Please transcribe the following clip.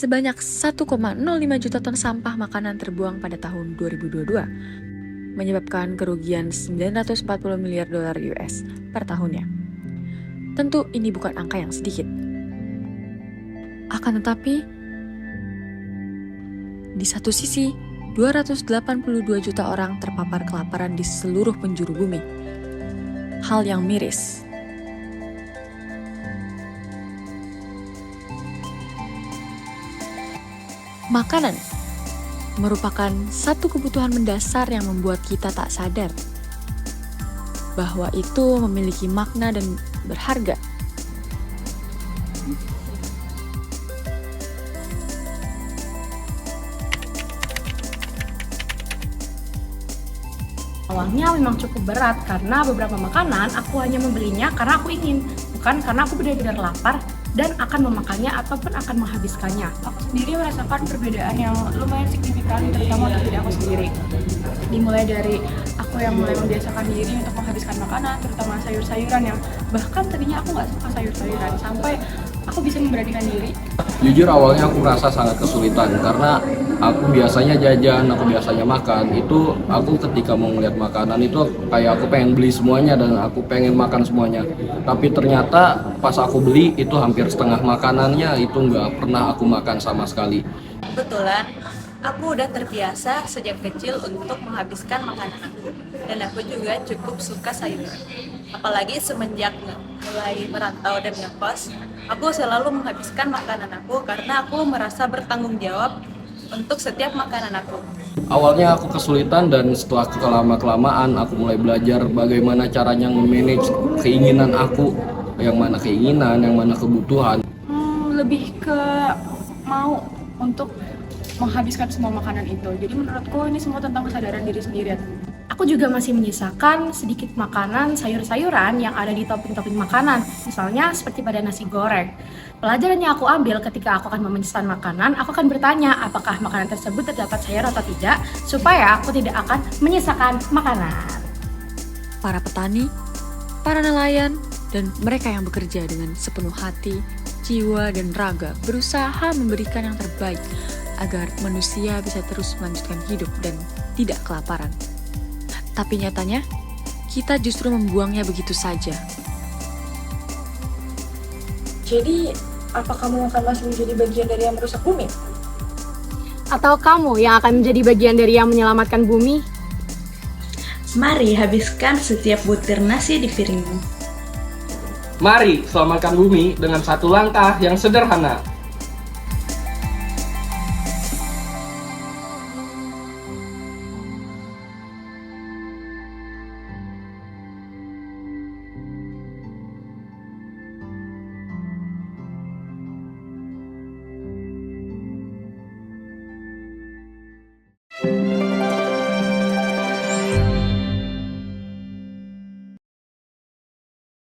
sebanyak 1,05 juta ton sampah makanan terbuang pada tahun 2022, menyebabkan kerugian 940 miliar dolar US per tahunnya. Tentu ini bukan angka yang sedikit. Akan tetapi, di satu sisi, 282 juta orang terpapar kelaparan di seluruh penjuru bumi. Hal yang miris. Makanan merupakan satu kebutuhan mendasar yang membuat kita tak sadar bahwa itu memiliki makna dan berharga. Awalnya memang cukup berat karena beberapa makanan aku hanya membelinya karena aku ingin, bukan karena aku benar-benar lapar dan akan memakannya ataupun akan menghabiskannya. Aku sendiri merasakan perbedaan yang lumayan signifikan, terutama untuk diri aku sendiri. Dimulai dari aku yang mulai membiasakan diri untuk menghabiskan makanan, terutama sayur-sayuran yang bahkan tadinya aku nggak suka sayur-sayuran, sampai aku bisa memberanikan diri. Jujur awalnya aku merasa sangat kesulitan karena aku biasanya jajan, aku biasanya makan. Itu aku ketika mau ngeliat makanan itu kayak aku pengen beli semuanya dan aku pengen makan semuanya. Tapi ternyata pas aku beli itu hampir setengah makanannya itu nggak pernah aku makan sama sekali. Kebetulan aku udah terbiasa sejak kecil untuk menghabiskan makanan aku, dan aku juga cukup suka sayuran. Apalagi semenjak mulai merantau dan ngekos, aku selalu menghabiskan makanan aku karena aku merasa bertanggung jawab untuk setiap makanan aku. Awalnya aku kesulitan dan setelah kelama-kelamaan aku mulai belajar bagaimana caranya nge-manage keinginan aku, yang mana keinginan, yang mana kebutuhan. Lebih ke mau untuk menghabiskan semua makanan itu. Jadi menurutku ini semua tentang kesadaran diri sendiri. Aku juga masih menyisakan sedikit makanan sayur-sayuran yang ada di topping-topping makanan. Misalnya seperti pada nasi goreng. Pelajaran yang aku ambil ketika aku akan memesan makanan, aku akan bertanya apakah makanan tersebut terdapat sayur atau tidak, supaya aku tidak akan menyisakan makanan. Para petani, para nelayan, dan mereka yang bekerja dengan sepenuh hati, jiwa, dan raga berusaha memberikan yang terbaik agar manusia bisa terus melanjutkan hidup dan tidak kelaparan. Tapi nyatanya, kita justru membuangnya begitu saja. Jadi, apa kamu akan masih menjadi bagian dari yang merusak bumi? Atau kamu yang akan menjadi bagian dari yang menyelamatkan bumi? Mari habiskan setiap butir nasi di piringmu. Mari selamatkan bumi dengan satu langkah yang sederhana.